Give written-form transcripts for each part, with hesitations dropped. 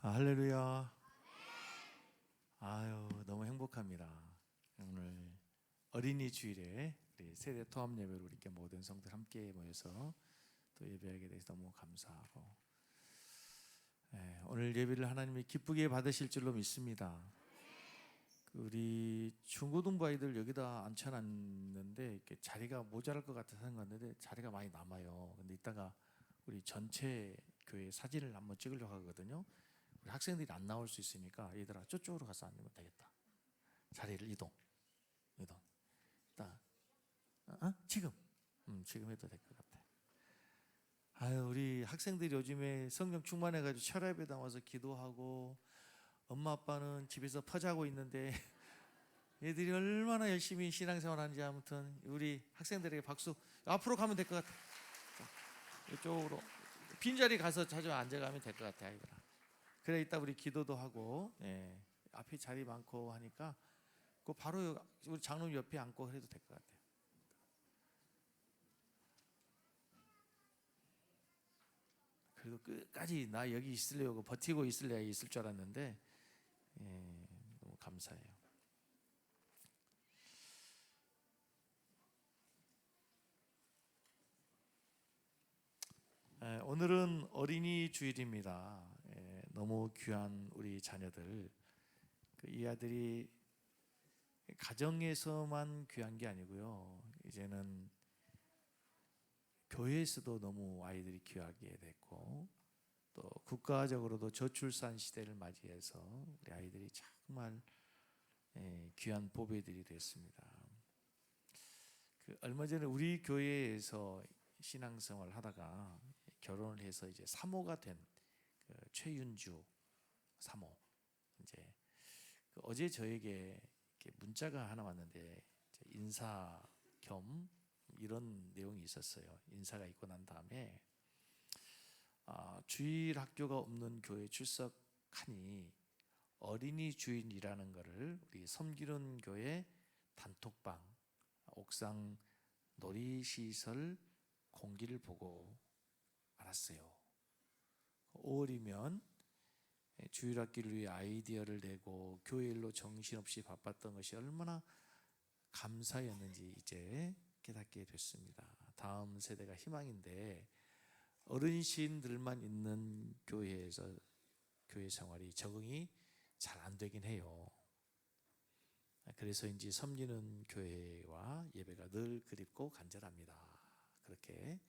할렐루야. 아유, 너무 행복합니다. 오늘 어린이 주일에 우리 세대 통합 예배로 이렇게 모든 성들 함께 모여서 또 예배하게 돼서 너무 감사하고, 오늘 예배를 하나님이 기쁘게 받으실 줄로 믿습니다. 우리 중고등부 아이들 여기다 앉혀놨는데 이렇게 자리가 모자랄 것 같아서 한 건데 자리가 많이 남아요. 근데 이따가 우리 전체 교회 사진을 한번 찍으려고 하거든요. 우리 학생들이 안 나올 수 있으니까 얘들아 저쪽으로 가서 앉으면 되겠다. 자리를 이동. 딱, 지금, 지금 해도 될 것 같아. 아유, 우리 학생들이 요즘에 성령 충만해가지고 철야예배 나와서 기도하고, 엄마 아빠는 집에서 퍼자고 있는데 얘들이 얼마나 열심히 신앙생활 하는지. 아무튼 우리 학생들에게 박수. 앞으로 가면 될 것 같아. 이쪽으로 빈자리 가서 자주 앉아가면 될 것 같아, 아이들아. 그래, 이따 우리 기도도 하고, 앞에 자리 많고 하니까 그 바로 우리 장로님 옆에 앉고 해도 될 것 같아요. 그래도 끝까지 나 여기 있으려고 버티고 있을래야 있을 줄 알았는데, 너무 감사해요. 오늘은 어린이 주일입니다. 너무 귀한 우리 자녀들, 이 아들이 가정에서만 귀한 게 아니고요, 이제는 교회에서도 너무 아이들이 귀하게 됐고, 또 국가적으로도 저출산 시대를 맞이해서 우리 아이들이 정말 귀한 보배들이 됐습니다. 얼마 전에 우리 교회에서 신앙생활을 하다가 결혼을 해서 이제 사모가 된 최윤주 사모, 이제 어제 저에게 이렇게 문자가 하나 왔는데, 인사 겸 이런 내용이 있었어요. 인사가 있고 난 다음에 주일 학교가 없는 교회 출석하니 어린이 주일이라는 것을 우리 섬기는 교회 단톡방 옥상 놀이시설 공기를 보고 알았어요. 5월이면 주일학기를 위해 아이디어를 내고 교회 일로 정신없이 바빴던 것이 얼마나 감사였는지 이제 깨닫게 됐습니다. 다음 세대가 희망인데 어르신들만 있는 교회에서 교회 생활이 적응이 잘 안 되긴 해요. 그래서인지 섬기는 교회와 예배가 늘 그립고 간절합니다. 그렇게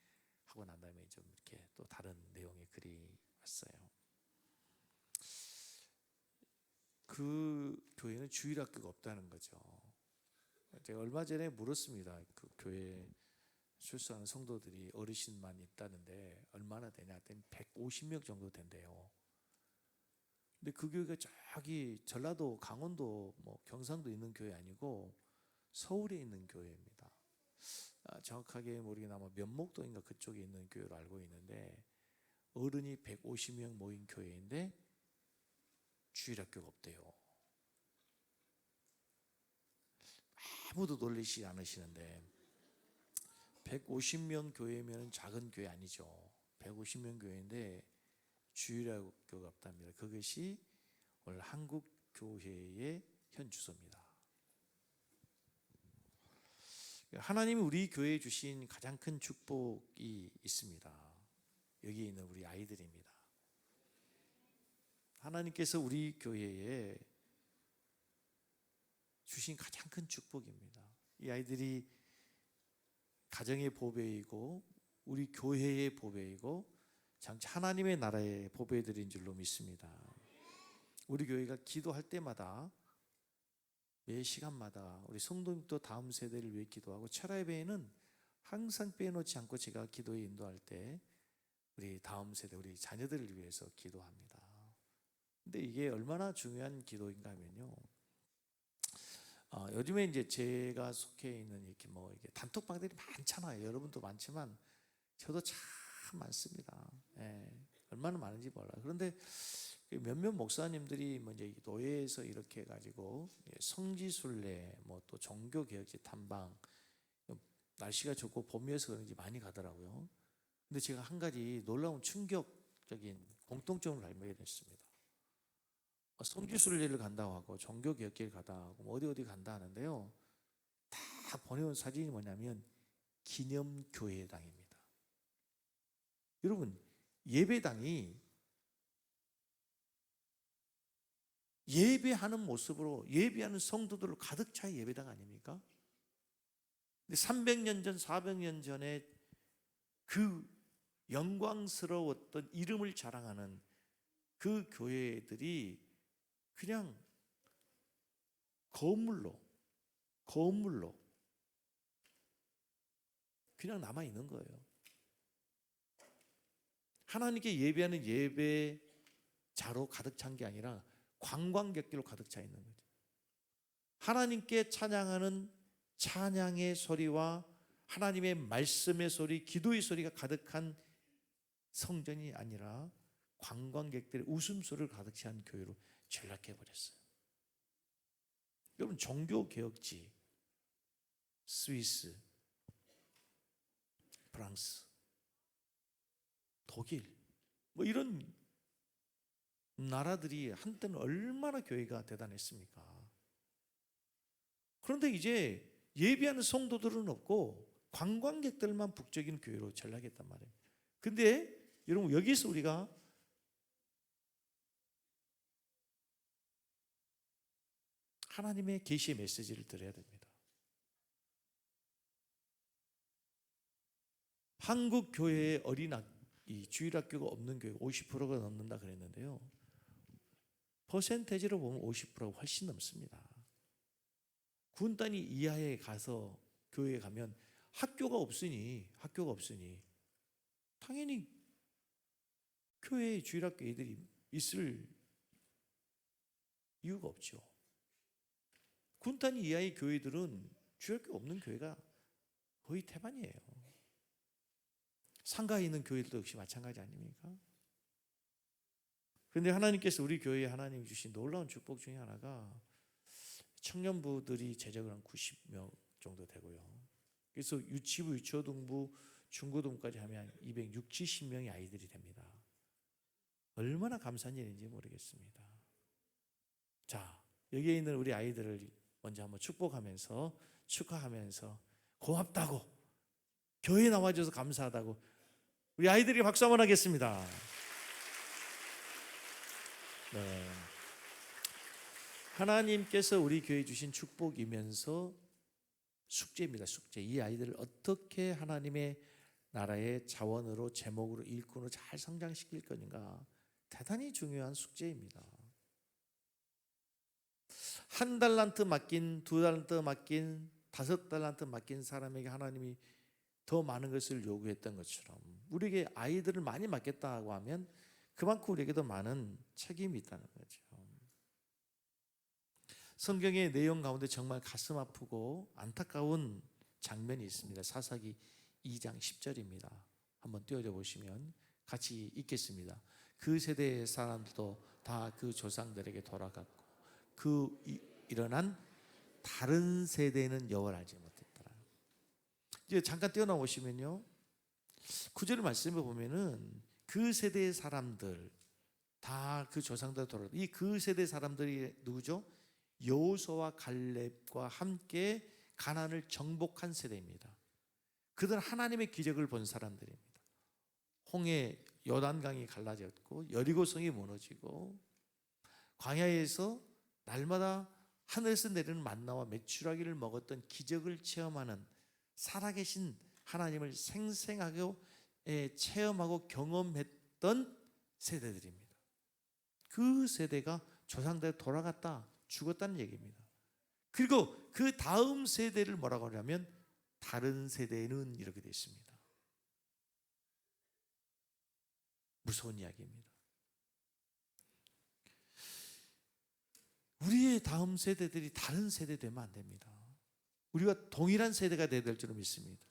하고 난 다음에 좀 이렇게 또 다른 내용의 글이 왔어요. 그 교회는 주일학교가 없다는 거죠. 제가 얼마 전에 물었습니다. 그 교회 출석하는 성도들이 어르신만 있다는데 얼마나 되냐 했더니 150명 정도 된대요. 근데 그 교회가 저기 전라도, 강원도, 경상도 있는 교회 아니고 서울에 있는 교회입니다. 정확하게 모르겠나 아마 면목동인가 그쪽에 있는 교회로 알고 있는데, 어른이 150명 모인 교회인데 주일학교가 없대요. 아무도 놀리지 않으시는데 150명 교회면 작은 교회 아니죠. 150명 교회인데 주일학교가 없답니다. 그것이 오늘 한국 교회의 현 주소입니다. 하나님이 우리 교회에 주신 가장 큰 축복이 있습니다. 여기에 있는 우리 아이들입니다. 하나님께서 우리 교회에 주신 가장 큰 축복입니다. 이 아이들이 가정의 보배이고 우리 교회의 보배이고 장차 하나님의 나라의 보배들인 줄로 믿습니다. 우리 교회가 기도할 때마다 매 시간마다 우리 성도님도 다음 세대를 위해 기도하고, 철야예배에는 항상 빼놓지 않고 제가 기도에 인도할 때 우리 다음 세대, 우리 자녀들을 위해서 기도합니다. 근데 이게 얼마나 중요한 기도인가 하면요, 요즘에 이제 제가 속해 있는 이렇게 이게 단톡방들이 많잖아요. 여러분도 많지만 저도 참 많습니다. 얼마나 많은지 몰라요. 그런데 몇몇 목사님들이 이제 노예에서 이렇게 해가지고 성지순례, 또 종교개혁지 탐방, 날씨가 좋고 봄이어서 그런지 많이 가더라고요. 근데 제가 한 가지 놀라운 충격적인 공통점을 발견했습니다. 성지순례를 간다고 하고 종교개혁기를 가다 하고 뭐 어디 간다 하는데요, 다 보내온 사진이 뭐냐면 기념교회당입니다. 여러분, 예배당이 예배하는 모습으로 예배하는 성도들로 가득 차 예배당 아닙니까? 근데 300년 전 400년 전에 그 영광스러웠던 이름을 자랑하는 그 교회들이 그냥 건물로 그냥 남아있는 거예요. 하나님께 예배하는 예배자로 가득 찬 게 아니라 관광객들로 가득 차 있는 거죠. 하나님께 찬양하는 찬양의 소리와 하나님의 말씀의 소리, 기도의 소리가 가득한 성전이 아니라 관광객들의 웃음소리를 가득 찬 교회로 전락해버렸어요. 여러분, 종교개혁지 스위스, 프랑스, 독일 뭐 이런 나라들이 한때는 얼마나 교회가 대단했습니까? 그런데 이제 예배하는 성도들은 없고 관광객들만 북적이는 교회로 전락했단 말이에요. 근데 여러분, 여기서 우리가 하나님의 계시의 메시지를 들어야 됩니다. 한국 교회의 이 주일학교가 없는 교회가 50%가 넘는다 그랬는데요, 퍼센테이지로 보면 50%가 훨씬 넘습니다. 군 단위 이하에 가서 교회에 가면 학교가 없으니 당연히 교회에 주일학교 애들이 있을 이유가 없죠. 군 단위 이하의 교회들은 주일학교 없는 교회가 거의 태반이에요. 상가에 있는 교회들도 역시 마찬가지 아닙니까? 그런데 하나님께서 우리 교회에 하나님이 주신 놀라운 축복 중에 하나가 청년부들이 재적을 한 90명 정도 되고요. 그래서 유치부, 유초등부, 중고등부까지 하면 260, 70명의 아이들이 됩니다. 얼마나 감사한 일인지 모르겠습니다. 자, 여기에 있는 우리 아이들을 먼저 한번 축복하면서 축하하면서 고맙다고, 교회에 나와줘서 감사하다고 우리 아이들이 박수 한번 하겠습니다. 네. 하나님께서 우리 교회에 주신 축복이면서 숙제입니다. 숙제. 이 아이들을 어떻게 하나님의 나라의 자원으로, 제목으로, 일꾼으로 잘 성장시킬 거인가, 대단히 중요한 숙제입니다. 1달란트 맡긴, 2달란트 맡긴, 5달란트 맡긴 사람에게 하나님이 더 많은 것을 요구했던 것처럼 우리에게 아이들을 많이 맡겼다고 하면 그만큼 우리에게도 많은 책임이 있다는 거죠. 성경의 내용 가운데 정말 가슴 아프고 안타까운 장면이 있습니다. 사사기 2장 10절입니다. 한번 띄워줘 보시면 같이 읽겠습니다. 그 세대의 사람들도 다 그 조상들에게 돌아갔고 일어난 다른 세대는 여호와를 알지 못했더라. 이제 잠깐 띄워놓으시면요, 9절 말씀을 보면은 그 세대의 사람들 다 그 조상들 돌아갔고, 이 그 세대 사람들이 누구죠? 여호수아와 갈렙과 함께 가나안을 정복한 세대입니다. 그들은 하나님의 기적을 본 사람들입니다. 홍해 요단강이 갈라졌고 여리고성이 무너지고 광야에서 날마다 하늘에서 내리는 만나와 메추라기를 먹었던 기적을 체험하는 살아계신 하나님을 생생하게 체험하고 경험했던 세대들입니다. 그 세대가 조상들에 돌아갔다 죽었다는 얘기입니다. 그리고 그 다음 세대를 뭐라고 하냐면 다른 세대는 이렇게 되어 있습니다. 무서운 이야기입니다. 우리의 다음 세대들이 다른 세대 되면 안 됩니다. 우리가 동일한 세대가 되어야 될 줄 믿습니다.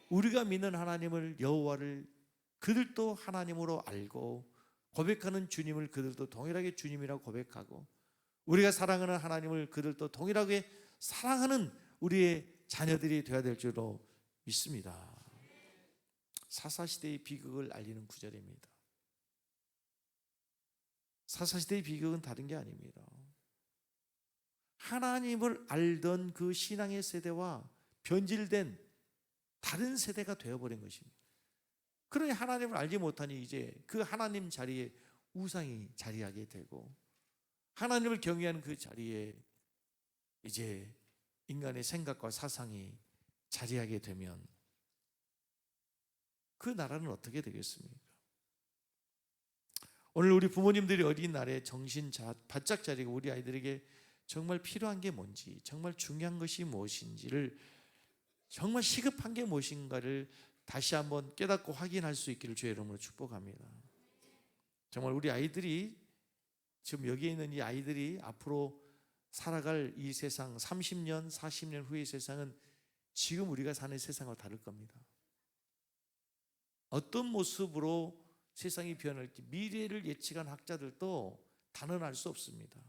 우리가 믿는 하나님을, 여호와를 그들도 하나님으로 알고 고백하는 주님을 그들도 동일하게 주님이라고 고백하고, 우리가 사랑하는 하나님을 그들도 동일하게 사랑하는 우리의 자녀들이 되어야 될 줄로 믿습니다. 사사시대의 비극을 알리는 구절입니다. 사사시대의 비극은 다른 게 아닙니다. 하나님을 알던 그 신앙의 세대와 변질된 다른 세대가 되어버린 것입니다. 그러니 하나님을 알지 못하니 이제 그 하나님 자리에 우상이 자리하게 되고, 하나님을 경외하는 그 자리에 이제 인간의 생각과 사상이 자리하게 되면 그 나라는 어떻게 되겠습니까? 오늘 우리 부모님들이 어린 날에 정신 바짝 차리고 우리 아이들에게 정말 필요한 게 뭔지, 정말 중요한 것이 무엇인지를, 정말 시급한 게 무엇인가를 다시 한번 깨닫고 확인할 수 있기를 주의 이름으로 축복합니다. 정말 우리 아이들이, 지금 여기에 있는 이 아이들이 앞으로 살아갈 이 세상, 30년, 40년 후의 세상은 지금 우리가 사는 세상과 다를 겁니다. 어떤 모습으로 세상이 변할지 미래를 예측한 학자들도 단언할 수 없습니다.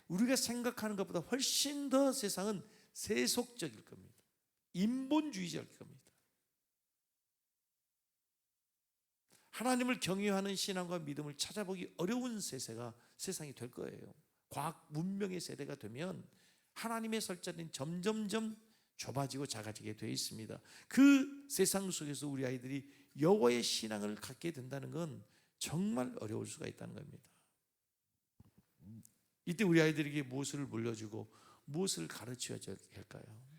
우리가 생각하는 것보다 훨씬 더 세상은 세속적일 겁니다. 인본주의적일 겁니다. 하나님을 경외하는 신앙과 믿음을 찾아보기 어려운 세상이 될 거예요. 과학 문명의 세대가 되면 하나님의 설 자리는 점점점 좁아지고 작아지게 되어 있습니다. 그 세상 속에서 우리 아이들이 여호와의 신앙을 갖게 된다는 건 정말 어려울 수가 있다는 겁니다. 이때 우리 아이들에게 무엇을 물려주고 무엇을 가르쳐야 할까요?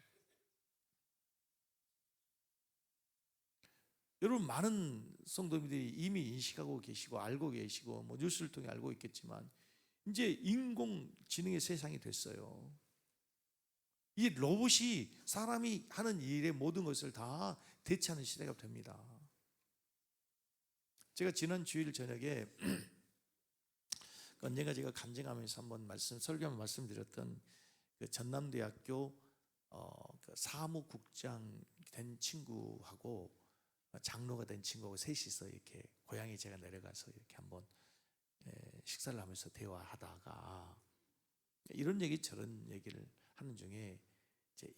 여러분, 많은 성도님들이 이미 인식하고 계시고 알고 계시고 뉴스를 통해 알고 있겠지만 이제 인공지능의 세상이 됐어요. 이 로봇이 사람이 하는 일의 모든 것을 다 대체하는 시대가 됩니다. 제가 지난 주일 저녁에 언젠가 제가 간증하면서 한번 설교하면 말씀드렸던 그 전남대학교 그 사무국장 된 친구하고 장로가 된 친구하고 셋이서 이렇게 고향에 제가 내려가서 이렇게 한번 식사를 하면서 대화하다가 이런 얘기 저런 얘기를 하는 중에 이제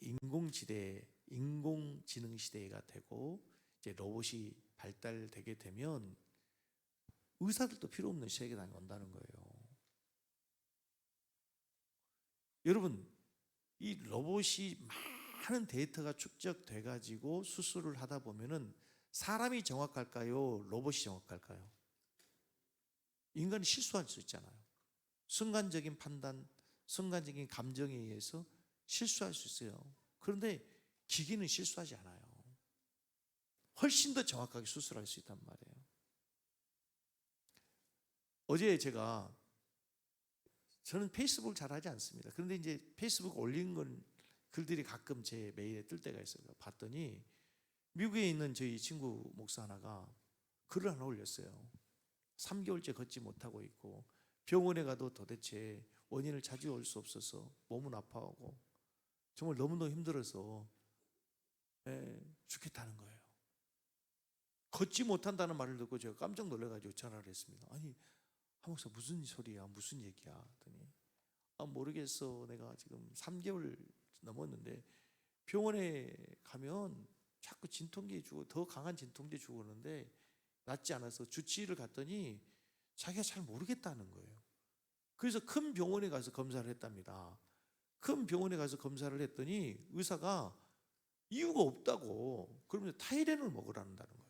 인공지능 시대가 되고 이제 로봇이 발달되게 되면 의사들도 필요 없는 시대가 온다는 거예요. 여러분, 이 로봇이 많은 데이터가 축적돼 가지고 수술을 하다 보면은 사람이 정확할까요? 로봇이 정확할까요? 인간이 실수할 수 있잖아요. 순간적인 판단, 순간적인 감정에 의해서 실수할 수 있어요. 그런데 기기는 실수하지 않아요. 훨씬 더 정확하게 수술할 수 있단 말이에요. 어제 저는 페이스북을 잘 하지 않습니다. 그런데 이제 페이스북 올린 글들이 가끔 제 메일에 뜰 때가 있어요. 봤더니 미국에 있는 저희 친구 목사 하나가 글을 하나 올렸어요. 3개월째 걷지 못하고 있고 병원에 가도 도대체 원인을 찾아올 수 없어서 몸은 아파하고 정말 너무너무 힘들어서 죽겠다는 거예요. 걷지 못한다는 말을 듣고 제가 깜짝 놀라가지고 전화를 했습니다. 아니, 목사 무슨 소리야? 무슨 얘기야? 했더니 모르겠어. 내가 지금 3개월 넘었는데 병원에 가면 자꾸 진통제 주고 더 강한 진통제 주고 그러는데 낫지 않아서 주치의를 갔더니 자기가 잘 모르겠다는 거예요. 그래서 큰 병원에 가서 검사를 했답니다. 큰 병원에 가서 검사를 했더니 의사가 이유가 없다고, 그러면서 타이레놀 먹으라는 거예요.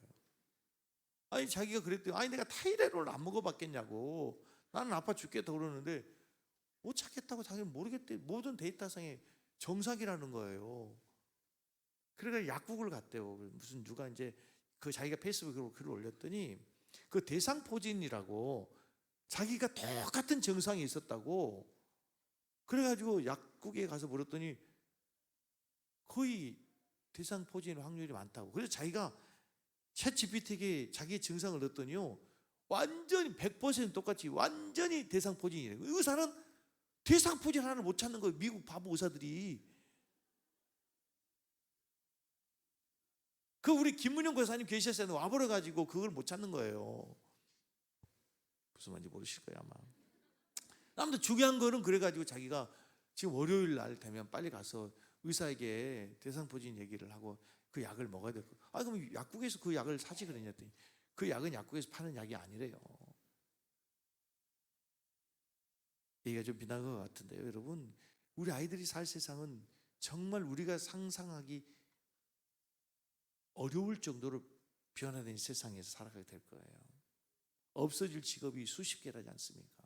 아니, 자기가 그랬더니 아니 내가 타이레놀 안 먹어봤겠냐고, 나는 아파 죽겠다 그러는데 못 찾겠다고 자기는 모르겠대. 모든 데이터상에 정상이라는 거예요. 그래서 약국을 갔대요. 무슨 누가 이제 그 자기가 페이스북으로 글을 올렸더니 그 대상포진이라고 자기가 똑같은 증상이 있었다고, 그래가지고 약국에 가서 물었더니 거의 대상포진 확률이 많다고. 그래서 자기가 챗GPT에게 자기의 증상을 넣었더니요 완전히 100% 똑같이 완전히 대상포진이래요. 의사는 대상포진 하나를 못 찾는 거예요. 미국 바보 의사들이. 그 우리 김문영 권사님 계셨을 때 와버려가지고 그걸 못 찾는 거예요. 무슨 말인지 모르실 거예요 아마. 아무튼 중요한 거는 그래가지고 자기가 지금 월요일 날 되면 빨리 가서 의사에게 대상포진 얘기를 하고 그 약을 먹어야 될 거. 그럼 약국에서 그 약을 사지 그랬더니 그 약은 약국에서 파는 약이 아니래요. 얘기가 좀 비난 것 같은데요. 여러분, 우리 아이들이 살 세상은 정말 우리가 상상하기 어려울 정도로 변화된 세상에서 살아가게 될 거예요. 없어질 직업이 수십 개라지 않습니까?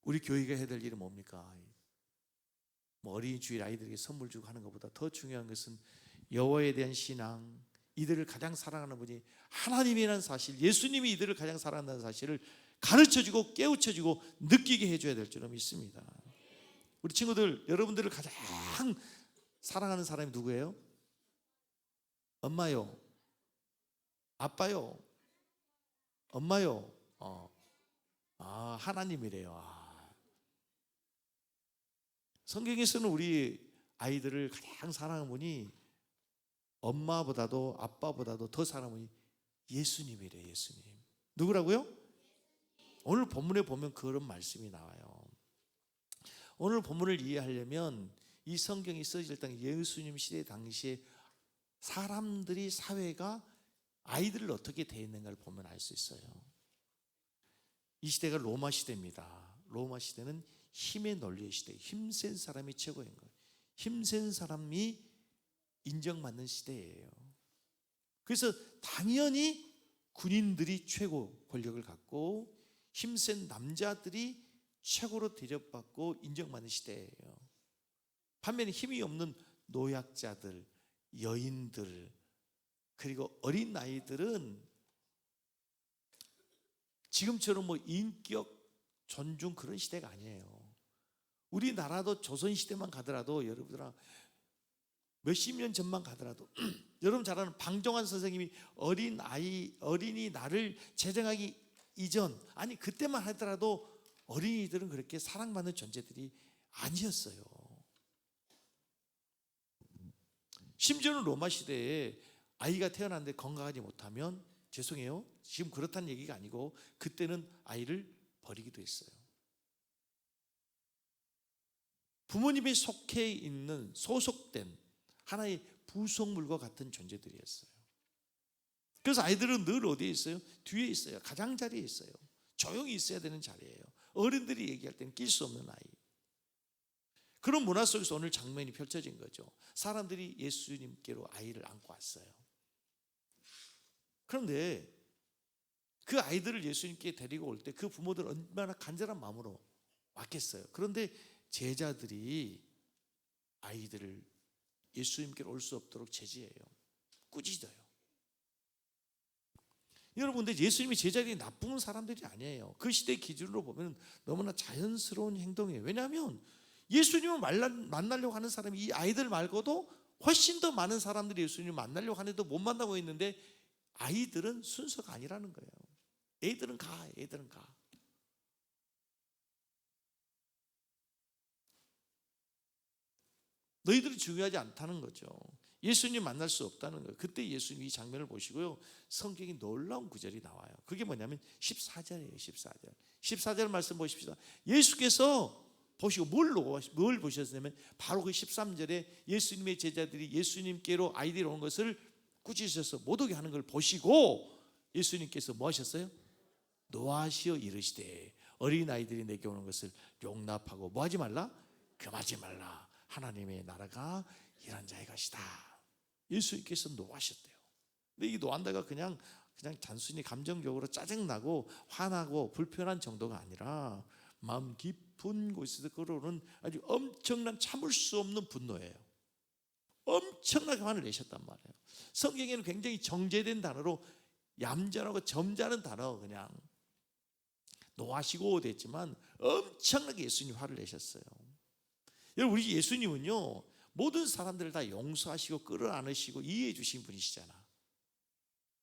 우리 교회가 해야 될 일은 뭡니까? 뭐 어린이 주일 아이들에게 선물 주고 하는 것보다 더 중요한 것은 여호와에 대한 신앙, 이들을 가장 사랑하는 분이 하나님이라는 사실, 예수님이 이들을 가장 사랑한다는 사실을 가르쳐주고 깨우쳐주고 느끼게 해줘야 될 줄은 믿습니다. 우리 친구들, 여러분들을 가장 사랑하는 사람이 누구예요? 엄마요? 아빠요? 엄마요? 하나님이래요. 성경에서는 우리 아이들을 가장 사랑하는 분이 엄마보다도 아빠보다도 더 사랑하는 분이 예수님이래요. 예수님. 누구라고요? 오늘 본문에 보면 그런 말씀이 나와요. 오늘 본문을 이해하려면 이 성경이 써질 당 예수님 시대 당시에 사람들이, 사회가 아이들을 어떻게 대했는가를 보면 알 수 있어요. 이 시대가 로마 시대입니다. 로마 시대는 힘의 논리의 시대, 힘센 사람이 최고인 거예요. 힘센 사람이 인정받는 시대예요. 그래서 당연히 군인들이 최고 권력을 갖고 힘센 남자들이 최고로 대접받고 인정받는 시대예요. 반면에 힘이 없는 노약자들, 여인들, 그리고 어린 아이들은 지금처럼 뭐 인격 존중 그런 시대가 아니에요. 우리나라도 조선시대만 가더라도, 여러분들아 몇십 년 전만 가더라도 여러분 잘 아는 방정환 선생님이 어린이 날을 제정하기 이전, 아니 그때만 하더라도 어린이들은 그렇게 사랑받는 존재들이 아니었어요. 심지어는 로마 시대에 아이가 태어났는데 건강하지 못하면, 죄송해요, 지금 그렇다는 얘기가 아니고 그때는 아이를 버리기도 했어요. 부모님이 속해 있는, 소속된 하나의 부속물과 같은 존재들이었어요. 그래서 아이들은 늘 어디에 있어요? 뒤에 있어요. 가장자리에 있어요. 조용히 있어야 되는 자리예요. 어른들이 얘기할 때는 낄 수 없는 아이. 그런 문화 속에서 오늘 장면이 펼쳐진 거죠. 사람들이 예수님께로 아이를 안고 왔어요. 그런데 그 아이들을 예수님께 데리고 올 때 그 부모들은 얼마나 간절한 마음으로 왔겠어요. 그런데 제자들이 아이들을 예수님께로 올 수 없도록 제지해요. 꾸짖어요. 여러분, 근데 예수님이 제자들이 나쁜 사람들이 아니에요. 그 시대 기준으로 보면 너무나 자연스러운 행동이에요. 왜냐하면 예수님을 만나려고 하는 사람이 이 아이들 말고도 훨씬 더 많은 사람들이 예수님을 만나려고 하는데도 못 만나고 있는데, 아이들은 순서가 아니라는 거예요. 애들은 가. 너희들이 중요하지 않다는 거죠. 예수님 만날 수 없다는 거예요. 그때 예수님 이 장면을 보시고요, 성경이 놀라운 구절이 나와요. 그게 뭐냐면 14절이에요. 14절 말씀 보십시다. 예수께서 보시고 뭘 보셨냐면 바로 그 13절에 예수님의 제자들이 예수님께로 아이들이 오는 것을 꾸짖으셔서 못 오게 하는 걸 보시고 예수님께서 뭐 하셨어요? 노하시어 이르시되 어린아이들이 내게 오는 것을 용납하고 뭐 하지 말라? 금하지 말라. 하나님의 나라가 이런 자의 것이다. 예수님께서 노하셨대요. 근데 이 노한다가 그냥 단순히 감정적으로 짜증나고 화나고 불편한 정도가 아니라 마음 깊은 곳에서 끌어오는 아주 엄청난, 참을 수 없는 분노예요. 엄청나게 화를 내셨단 말이에요. 성경에는 굉장히 정제된 단어로 얌전하고 점잖은 단어, 그냥 노하시고 됐지만 엄청나게 예수님 화를 내셨어요. 여러분, 우리 예수님은요 모든 사람들을 다 용서하시고 끌어안으시고 이해해 주신 분이시잖아.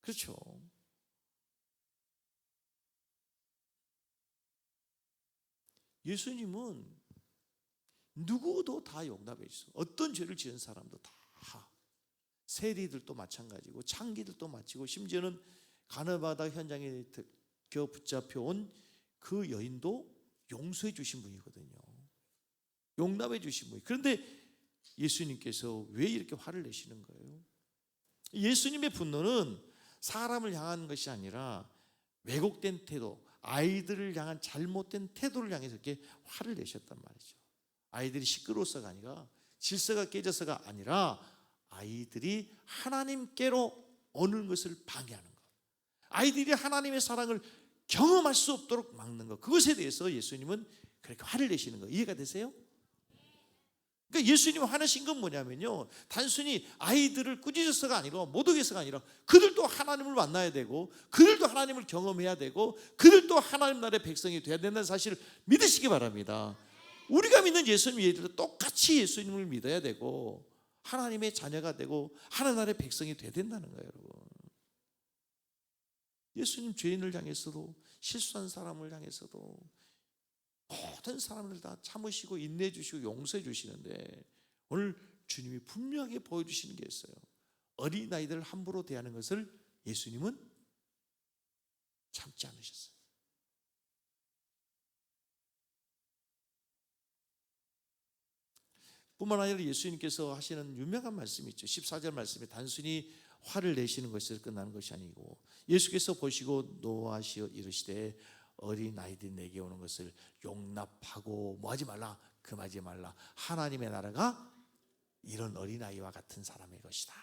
그렇죠? 예수님은 누구도 다 용납해 주세요. 어떤 죄를 지은 사람도 다, 세리들도 마찬가지고 창기들도 마치고, 심지어는 가늠하다 현장에 붙잡혀온 그 여인도 용서해 주신 분이거든요. 용납해 주신 분이. 그런데 예수님께서 왜 이렇게 화를 내시는 거예요? 예수님의 분노는 사람을 향한 것이 아니라 왜곡된 태도, 아이들을 향한 잘못된 태도를 향해서 이렇게 화를 내셨단 말이죠. 아이들이 시끄러워서가 아니라, 질서가 깨져서가 아니라 아이들이 하나님께로 오는 것을 방해하는 것, 아이들이 하나님의 사랑을 경험할 수 없도록 막는 것, 그것에 대해서 예수님은 그렇게 화를 내시는 거 이해가 되세요? 그러니까 예수님 화내신 건 뭐냐면요, 단순히 아이들을 꾸짖어서가 아니라, 못 오게서가 아니라 그들도 하나님을 만나야 되고, 그들도 하나님을 경험해야 되고, 그들도 하나님 나라의 백성이 돼야 된다는 사실을 믿으시기 바랍니다. 우리가 믿는 예수님 얘들도 똑같이 예수님을 믿어야 되고, 하나님의 자녀가 되고 하나님 나라의 백성이 돼야 된다는 거예요. 여러분, 예수님 죄인을 향해서도, 실수한 사람을 향해서도 모든 사람들 다 참으시고 인내해 주시고 용서해 주시는데, 오늘 주님이 분명하게 보여주시는 게 있어요. 어린아이들을 함부로 대하는 것을 예수님은 참지 않으셨어요. 뿐만 아니라 예수님께서 하시는 유명한 말씀이 있죠. 14절 말씀에 단순히 화를 내시는 것에서 끝나는 것이 아니고, 예수께서 보시고 노하시어 이르시되 어린아이들이 내게 오는 것을 용납하고 뭐하지 말라, 금하지 말라. 하나님의 나라가 이런 어린아이와 같은 사람의 것이다.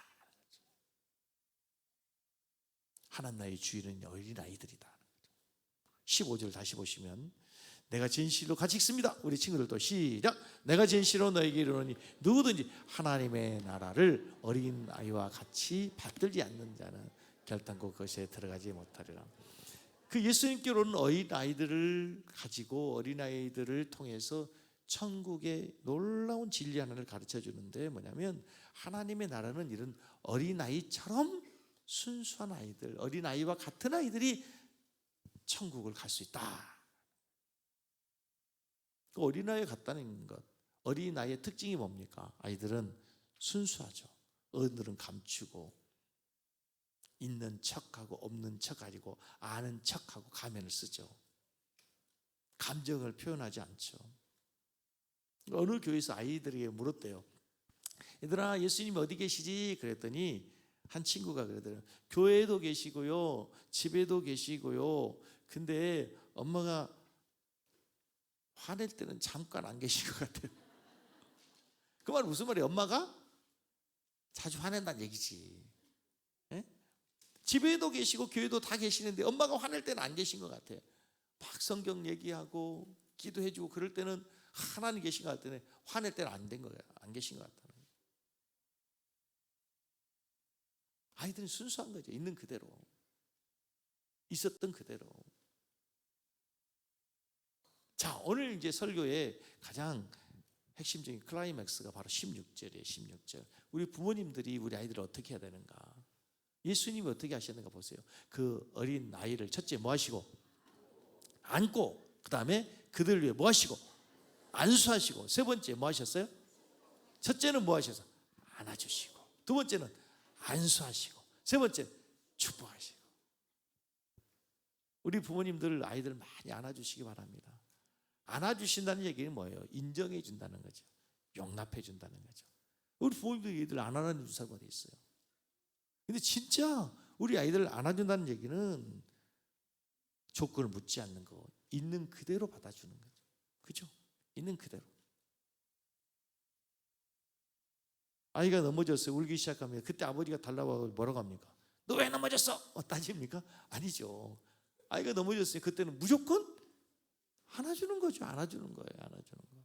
하나님 나라의 주인은 어린아이들이다. 15절 다시 보시면, 내가 진실로 같이 읽습니다. 우리 친구들도 시작. 내가 진실로 너에게 이르노니 누구든지 하나님의 나라를 어린아이와 같이 받들지 않는 자는 결단코 그것에 들어가지 못하리라. 그 예수님께로는 어린아이들을 가지고, 어린아이들을 통해서 천국의 놀라운 진리 하나를 가르쳐 주는데, 뭐냐면 하나님의 나라는 이런 어린아이처럼 순수한 아이들, 어린아이와 같은 아이들이 천국을 갈 수 있다. 그 어린아이 같다는 것, 어린아이의 특징이 뭡니까? 아이들은 순수하죠. 어른들은 감추고 있는 척하고 없는 척하고 아는 척하고 가면을 쓰죠. 감정을 표현하지 않죠. 어느 교회에서 아이들에게 물었대요. 얘들아, 예수님 어디 계시지? 그랬더니 한 친구가 그러더라고요. 교회에도 계시고요, 집에도 계시고요, 근데 엄마가 화낼 때는 잠깐 안 계신 것 같아요. 그 말 무슨 말이에요? 엄마가 자주 화낸다는 얘기지. 예? 집에도 계시고 교회도 다 계시는데 엄마가 화낼 때는 안 계신 것 같아요. 막 성경 얘기하고 기도해주고 그럴 때는 하나님 계신 것 같더니 화낼 때는 안 된 거예요. 안 계신 것 같다는 거예요. 아이들은 순수한 거죠. 있는 그대로, 있었던 그대로. 자, 오늘 이제 설교의 가장 핵심적인 클라이맥스가 바로 16절이에요. 16절. 우리 부모님들이 우리 아이들을 어떻게 해야 되는가? 예수님이 어떻게 하셨는가 보세요. 그 어린 아이를 첫째 뭐 하시고? 안고, 그 다음에 그들 위해 뭐 하시고? 안수하시고, 세 번째 뭐 하셨어요? 첫째는 뭐 하셔서? 안아주시고, 두 번째는 안수하시고, 세 번째 축복하시고. 우리 부모님들 아이들 많이 안아주시기 바랍니다. 안아주신다는 얘기는 뭐예요? 인정해 준다는 거죠. 용납해 준다는 거죠. 우리 부모님들 애들 안 안아주는 사람이 어디 있어요? 근데 진짜 우리 아이들을 안아준다는 얘기는 조건을 묻지 않는 거, 있는 그대로 받아주는 거죠. 그죠? 있는 그대로. 아이가 넘어졌어요. 울기 시작하면 그때 아버지가 달라고 뭐라고 합니까? 너 왜 넘어졌어? 따집니까? 아니죠. 아이가 넘어졌어요. 그때는 무조건 안아주는 거죠. 안아주는 거예요. 안아주는 거.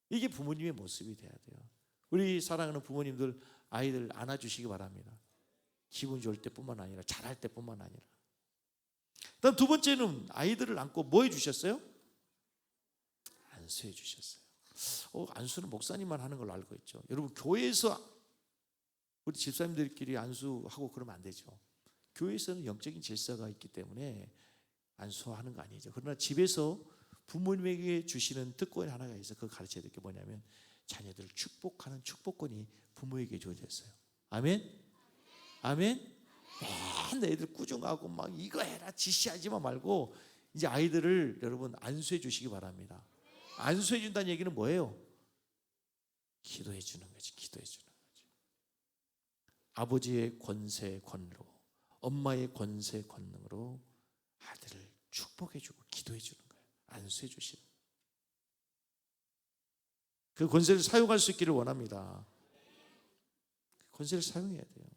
이게 부모님의 모습이 돼야 돼요. 우리 사랑하는 부모님들 아이들 안아주시기 바랍니다. 기분 좋을 때뿐만 아니라 잘할 때뿐만 아니라. 그다음 두 번째는 아이들을 안고 뭐 해주셨어요? 안수해 주셨어요. 안수는 목사님만 하는 걸로 알고 있죠. 여러분, 교회에서 우리 집사님들끼리 안수하고 그러면 안 되죠. 교회에서는 영적인 질서가 있기 때문에 안수하는 거 아니죠. 그러나 집에서 부모님에게 주시는 특권이 하나가 있어요. 그거 가르쳐야 될 게 뭐냐면 자녀들을 축복하는 축복권이 부모에게 주어져 있어요. 아멘? 아멘? 맨날 애들 꾸중하고 막 이거 해라 지시하지만 말고 이제 아이들을 여러분 안수해 주시기 바랍니다. 안수해 준다는 얘기는 뭐예요? 기도해 주는 거지. 기도해 주는 거지. 아버지의 권세, 권로, 엄마의 권세 권능으로 아들을 축복해주고 기도해주는 거예요. 안수해주시는 거예요. 그 권세를 사용할 수 있기를 원합니다. 권세를 사용해야 돼요.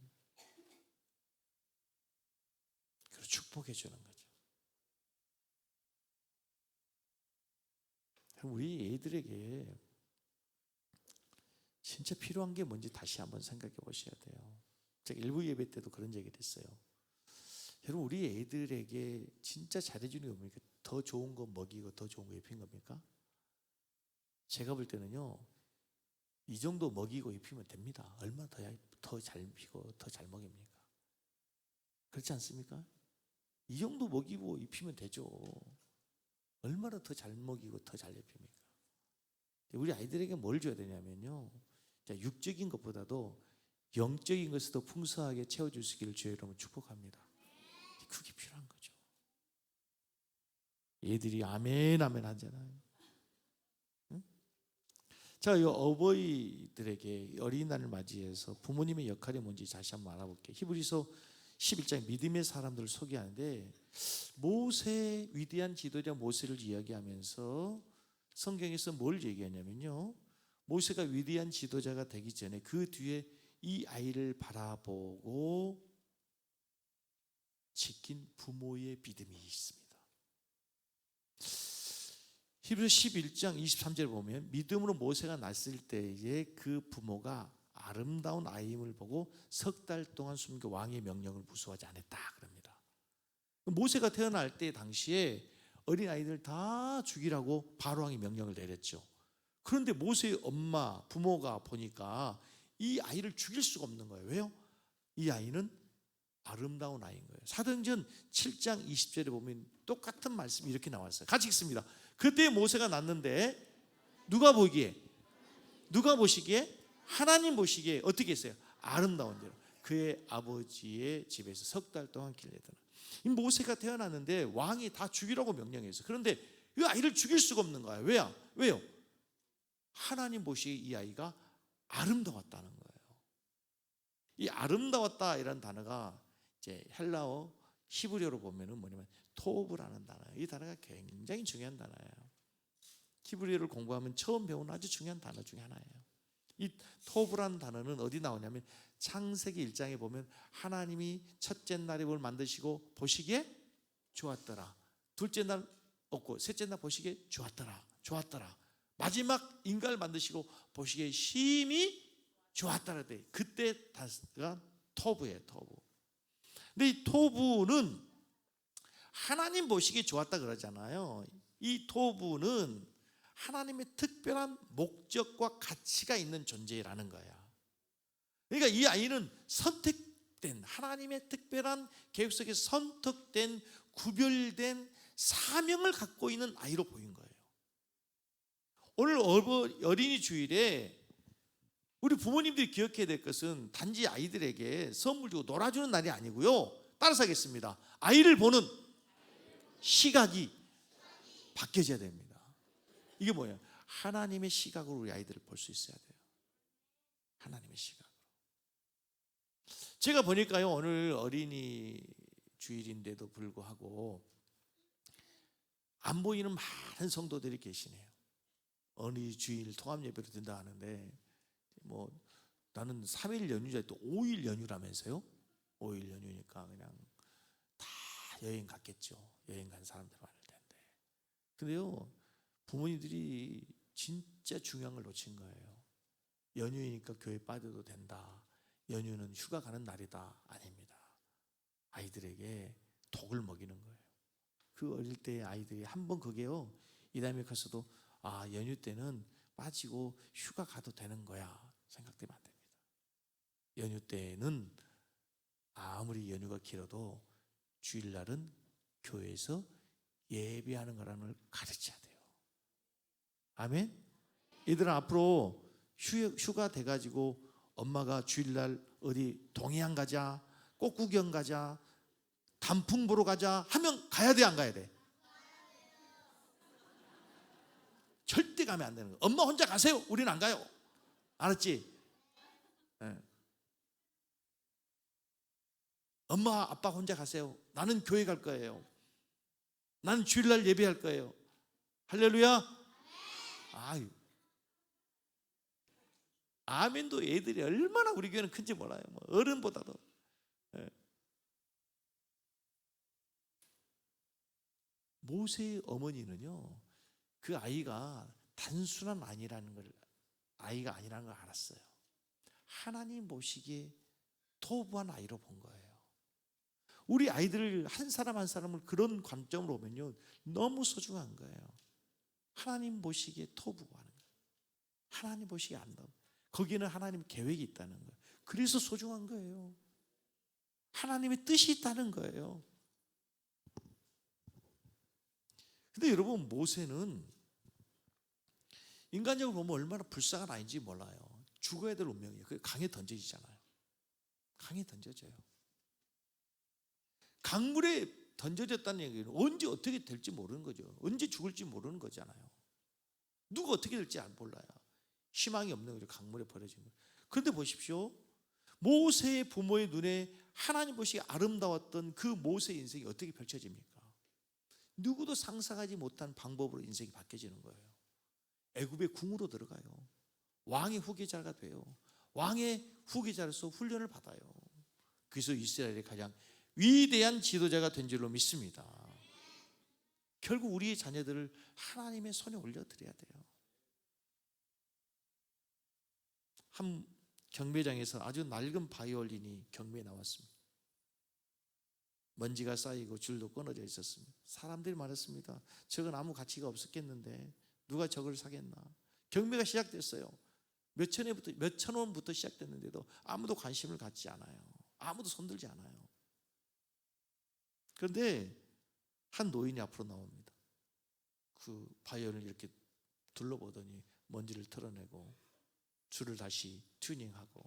그리고 축복해주는 거죠. 우리 애들에게 진짜 필요한 게 뭔지 다시 한번 생각해 보셔야 돼요. 제가 일부 예배 때도 그런 얘기를 했어요. 여러분, 우리 애들에게 진짜 잘해주는 게 뭡니까? 더 좋은 거 먹이고 더 좋은 거 입힌 겁니까? 제가 볼 때는요, 이 정도 먹이고 입히면 됩니다. 얼마나 더 잘 입히고 더 잘 먹입니까? 그렇지 않습니까? 이 정도 먹이고 입히면 되죠. 얼마나 더 잘 먹이고 더 잘 입힙니까? 우리 아이들에게 뭘 줘야 되냐면요, 육적인 것보다도 영적인 것을 더 풍성하게 채워주시기를 주의 이름으로 축복합니다. 그게 필요한 거죠. 얘들이 아멘 아멘 하잖아요. 응? 자, 이 어버이들에게 어린이날을 맞이해서 부모님의 역할이 뭔지 다시 한번 알아볼게요. 히브리서 11장 믿음의 사람들을 소개하는데, 모세, 위대한 지도자 모세를 이야기하면서 성경에서 뭘 얘기하냐면요, 모세가 위대한 지도자가 되기 전에 그 뒤에 이 아이를 바라보고 지킨 부모의 믿음이 있습니다. 히브리서 11장 23절에 보면 믿음으로 모세가 낳았을 때에 그 부모가 아름다운 아이임을 보고 석 달 동안 숨겨 왕의 명령을 무수하지 않았다 그럽니다. 모세가 태어날 때 당시에 어린아이들 다 죽이라고 바로왕이 명령을 내렸죠. 그런데 모세의 엄마, 부모가 보니까 이 아이를 죽일 수가 없는 거예요. 왜요? 이 아이는 아름다운 아이인 거예요. 사도행전 7장 20절에 보면 똑같은 말씀이 이렇게 나왔어요. 같이 읽습니다. 그때 모세가 낳는데 누가 보시기에 하나님 보시기에 어떻게 했어요? 아름다운 대로 그의 아버지의 집에서 석 달 동안 길르더라. 이 모세가 태어났는데 왕이 다 죽이라고 명령했어요. 그런데 이 아이를 죽일 수가 없는 거예요. 왜요? 하나님 보시기에 이 아이가 아름다웠다는 거예요. 이 아름다웠다 이런 단어가 이제 헬라어 히브리어로 보면은 뭐냐면 토브라는 단어예요. 이 단어가 굉장히 중요한 단어예요. 히브리어를 공부하면 처음 배우는 아주 중요한 단어 중에 하나예요. 이 토브라는 단어는 어디 나오냐면 창세기 1장에 보면 하나님이 첫째 날에 뭘 만드시고 보시기에 좋았더라. 둘째 날 없고 셋째 날 보시기에 좋았더라. 마지막 인간을 만드시고 보시기에 심히 좋았더라. 그때 단어가 토브예요. 토브. 근데 이 토브는 하나님 보시기에 좋았다 그러잖아요. 이 토브는 하나님의 특별한 목적과 가치가 있는 존재라는 거야. 그러니까 이 아이는 선택된 하나님의 특별한 계획 속에 선택된 구별된 사명을 갖고 있는 아이로 보인 거예요. 오늘 어린이 주일에 우리 부모님들이 기억해야 될 것은 단지 아이들에게 선물 주고 놀아주는 날이 아니고요. 따라서 하겠습니다. 아이를 보는 시각이 바뀌어져야 됩니다. 이게 뭐예요? 하나님의 시각으로 우리 아이들을 볼 수 있어야 돼요. 하나님의 시각으로. 제가 보니까요, 오늘 어린이 주일인데도 불구하고 안 보이는 많은 성도들이 계시네요. 어린이 주일 통합 예배로 든다 하는데 뭐 나는 3일 연휴자 또 5일 연휴라면서요. 5일 연휴니까 그냥 다 여행 갔겠죠. 여행 간 사람들 많을 텐데. 근데요, 부모님들이 진짜 중요한 걸 놓친 거예요. 연휴이니까 교회 빠져도 된다. 연휴는 휴가 가는 날이다. 아닙니다. 아이들에게 독을 먹이는 거예요. 그 어릴 때 아이들이 한번 그게요, 이 다음에 가서도 연휴 때는 빠지고 휴가 가도 되는 거야 생각되면 안 됩니다. 연휴 때는 아무리 연휴가 길어도 주일날은 교회에서 예배하는 거라는 걸 가르쳐야 돼요. 아멘? 얘들은 앞으로 휴가 돼가지고 엄마가 주일날 어디 동해안 가자, 꽃구경 가자, 단풍 보러 가자 하면 가야 돼, 안 가야 돼? 절대 가면 안 되는 거예요. 엄마 혼자 가세요. 우리는 안 가요. 알았지? 네. 엄마 아빠 혼자 가세요. 나는 교회 갈 거예요. 나는 주일날 예배할 거예요. 할렐루야. 아유, 아멘도 애들이 얼마나 우리 교회는 큰지 몰라요. 뭐 어른보다도. 예. 모세의 어머니는요, 그 아이가 단순한 아이가 아니라는 걸 알았어요. 하나님 보시기에 토부한 아이로 본 거예요. 우리 아이들 한 사람 한 사람을 그런 관점으로 보면요, 너무 소중한 거예요. 하나님 보시기에 토부하는 거예요. 하나님 보시기에 안다고. 거기는 하나님 계획이 있다는 거예요. 그래서 소중한 거예요. 하나님의 뜻이 있다는 거예요. 근데 여러분, 모세는 인간적으로 보면 얼마나 불쌍한 아이인지 몰라요. 죽어야 될 운명이에요. 그게 강에 던져지잖아요. 강에 던져져요. 강물에 던져졌다는 얘기는 언제 어떻게 될지 모르는 거죠. 언제 죽을지 모르는 거잖아요. 누가 어떻게 될지 몰라요. 희망이 없는 거죠. 강물에 버려진 거예요. 그런데 보십시오. 모세의 부모의 눈에 하나님 보시기에 아름다웠던 그 모세의 인생이 어떻게 펼쳐집니까? 누구도 상상하지 못한 방법으로 인생이 바뀌어지는 거예요. 애굽의 궁으로 들어가요. 왕의 후계자가 돼요. 왕의 후계자로서 훈련을 받아요. 그래서 이스라엘의 가장 위대한 지도자가 된 줄로 믿습니다. 결국 우리의 자녀들을 하나님의 손에 올려드려야 돼요. 한 경매장에서 아주 낡은 바이올린이 경매에 나왔습니다. 먼지가 쌓이고 줄도 끊어져 있었습니다. 사람들이 말했습니다. 저건 아무 가치가 없었겠는데 누가 저걸 사겠나. 경매가 시작됐어요. 몇 천 원부터 시작됐는데도 아무도 관심을 갖지 않아요. 아무도 손들지 않아요. 그런데 한 노인이 앞으로 나옵니다. 그 바이올린을 이렇게 둘러보더니 먼지를 털어내고 줄을 다시 튜닝하고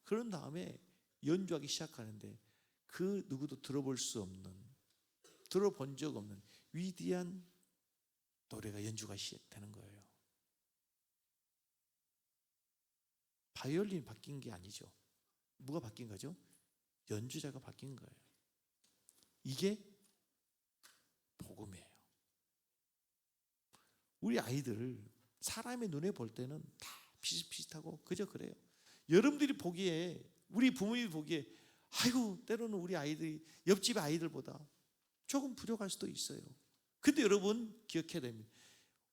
그런 다음에 연주하기 시작하는데 그 누구도 들어본 적 없는 위대한 노래가 연주가 되는 거예요. 바이올린이 바뀐 게 아니죠. 뭐가 바뀐 거죠? 연주자가 바뀐 거예요. 이게 복음이에요. 우리 아이들 사람의 눈에 볼 때는 다 비슷비슷하고 그저 그래요. 여러분들이 보기에, 우리 부모님이 보기에 아이고 때로는 우리 아이들이 옆집 아이들보다 조금 부족할 수도 있어요. 근데 여러분 기억해야 됩니다.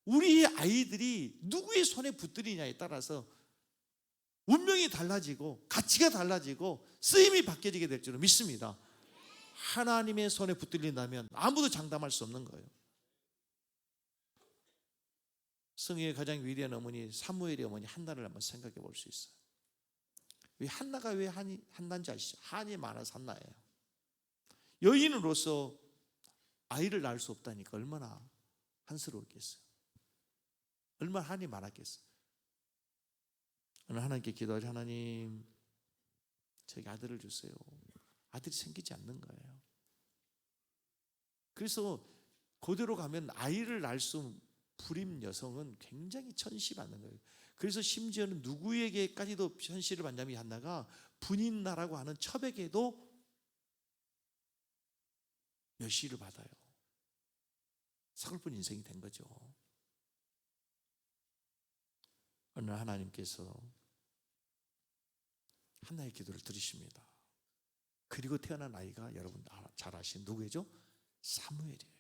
우리 아이들이 누구의 손에 붙들리냐에 따라서 운명이 달라지고 가치가 달라지고 쓰임이 바뀌어지게 될 줄을 믿습니다. 하나님의 손에 붙들린다면 아무도 장담할 수 없는 거예요. 성경의 가장 위대한 어머니 사무엘의 어머니 한나를 한번 생각해 볼 수 있어요. 한나가 왜 한나인지 아시죠? 한이 많아서 한나예요. 여인으로서 아이를 낳을 수 없다니까 얼마나 한스러웠겠어요. 얼마나 한이 많았겠어요. 오늘 하나님께 기도하지. 하나님, 저에게 아들을 주세요. 아들이 생기지 않는 거예요. 그래서 그대로 가면 아이를 낳을 수 불임 여성은 굉장히 천시받는 거예요. 그래서 심지어는 누구에게까지도 현실을 받냐면 한나가 분인나라고 하는 첩에게도 멸시를 받아요. 서글픈 인생이 된 거죠. 오늘 하나님께서 한나의 기도를 들으십니다. 그리고 태어난 아이가 여러분 잘 아시는 누구죠? 사무엘이에요.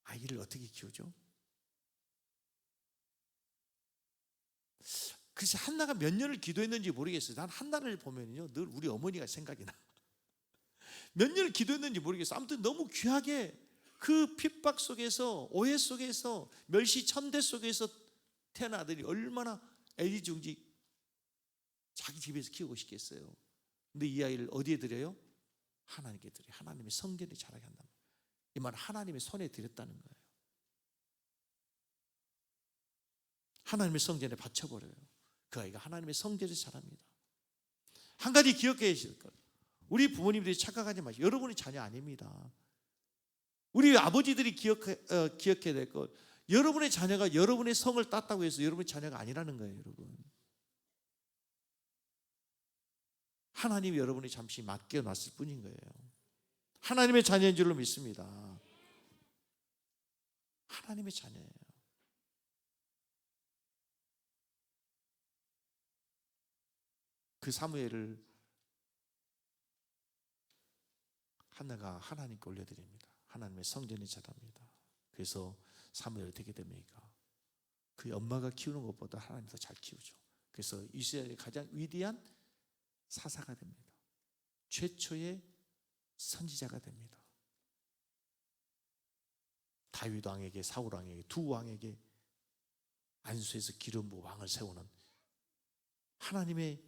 아이를 어떻게 키우죠? 그래서 한나가 몇 년을 기도했는지 모르겠어요. 난 한나를 보면요 늘 우리 어머니가 생각이 나. 몇 년을 기도했는지 모르겠어요. 아무튼 너무 귀하게 그 핍박 속에서, 오해 속에서, 멸시 천대 속에서 태어난 아들이 얼마나 애지중지 자기 집에서 키우고 싶겠어요. 근데 이 아이를 어디에 드려요? 하나님께 드려요. 하나님의 성전에 자라게 한다는 거예요. 이 말은 하나님의 손에 드렸다는 거예요. 하나님의 성전에 바쳐버려요. 그 아이가 하나님의 성전에서 자랍니다. 한 가지 기억해야 될 것, 우리 부모님들이 착각하지 마시고 여러분이 자녀 아닙니다. 우리 아버지들이 기억해야 될 것, 여러분의 자녀가 여러분의 성을 땄다고 해서 여러분의 자녀가 아니라는 거예요. 여러분, 하나님이 여러분이 잠시 맡겨놨을 뿐인 거예요. 하나님의 자녀인 줄로 믿습니다. 하나님의 자녀예요. 그 사무엘을 하나가 하나님께 올려드립니다. 하나님의 성전이 자랍니다. 그래서 사무엘이 어떻게 됩니까? 그 엄마가 키우는 것보다 하나님이 더 잘 키우죠. 그래서 이스라엘의 가장 위대한 사사가 됩니다. 최초의 선지자가 됩니다. 다윗 왕에게, 사울 왕에게, 두 왕에게 안수해서 기름 부어 왕을 세우는 하나님의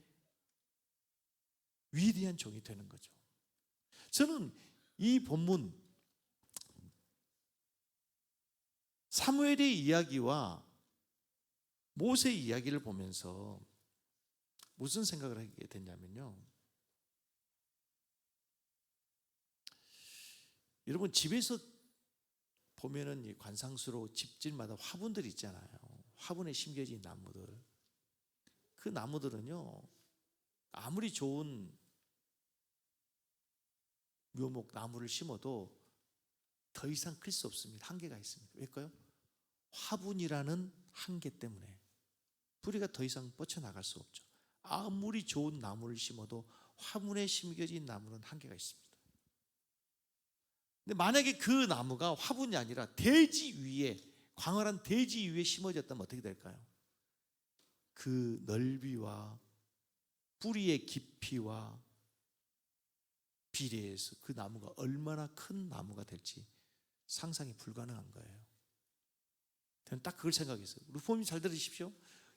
위대한 종이 되는 거죠. 저는 이 본문 사무엘의 이야기와 모세의 이야기를 보면서 무슨 생각을 하게 됐냐면요, 여러분 집에서 보면은 이 관상수로 집집마다 화분들 있잖아요. 화분에 심겨진 나무들. 그 나무들은요, 아무리 좋은 묘목 나무를 심어도 더 이상 클 수 없습니다. 한계가 있습니다. 왜일까요? 화분이라는 한계 때문에 뿌리가 더 이상 뻗쳐나갈 수 없죠. 아무리 좋은 나무를 심어도 화분에 심겨진 나무는 한계가 있습니다. 근데 만약에 그 나무가 화분이 아니라 대지 위에, 광활한 대지 위에 심어졌다면 어떻게 될까요? 그 넓이와 뿌리의 깊이와 비례해서 그 나무가 얼마나 큰 나무가 될지 상상이 불가능한 거예요. 저는 딱 그걸 생각했어요. 우리 부모님 잘 들으십시오.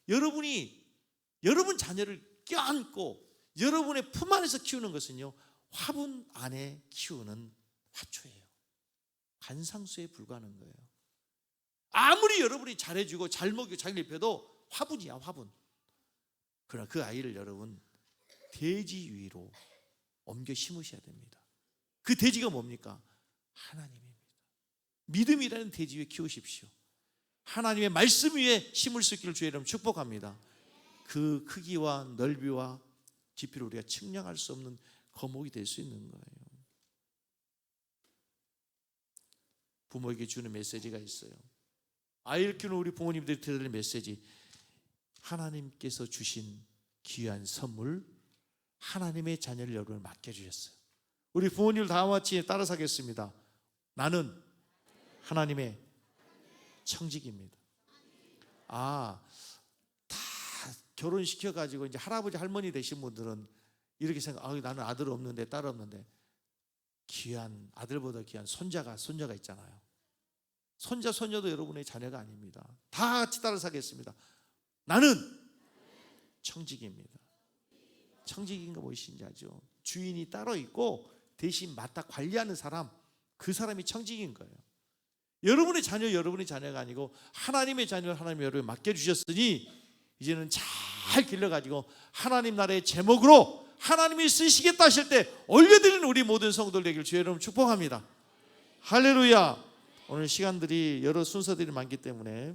여러분 자녀를 껴안고 여러분의 품 안에서 키우는 것은요, 화분 안에 키우는 화초예요. 관상수에 불과한 거예요. 아무리 여러분이 잘해주고 잘 먹이고 잘 입혀도 화분이야, 화분. 그러나 그 아이를 여러분 대지 위로 옮겨 심으셔야 됩니다. 그 대지가 뭡니까? 하나님입니다. 믿음이라는 대지 위에 키우십시오. 하나님의 말씀 위에 심을 수 있기를 주의 이름으로 축복합니다. 그 크기와 넓이와 깊이를 우리가 측량할 수 없는 거목이 될 수 있는 거예요. 부모에게 주는 메시지가 있어요. 아이를 키우는 우리 부모님들이 들을 메시지, 하나님께서 주신 귀한 선물, 하나님의 자녀를 여러분을 맡겨주셨어요. 우리 부모님을 다음과 같이 따라 사겠습니다. 나는 하나님의 청직입니다. 다 결혼시켜가지고 이제 할아버지 할머니 되신 분들은 이렇게 생각, 나는 아들 없는데 딸 없는데, 귀한 아들보다 귀한 손자가 있잖아요. 손자 손녀도 여러분의 자녀가 아닙니다. 다 같이 따라 사겠습니다. 나는 청직입니다. 청직인 거 무엇인지 아죠? 주인이 따로 있고 대신 맡아 관리하는 사람, 그 사람이 청직인 거예요. 여러분의 자녀가 아니고 하나님의 자녀를 하나님이 여러분에 맡겨주셨으니 이제는 잘 길러가지고 하나님 나라의 제목으로 하나님이 쓰시겠다 하실 때 올려드리는 우리 모든 성도들 되기를 주의 이름으로 축복합니다. 할렐루야. 오늘 시간들이 여러 순서들이 많기 때문에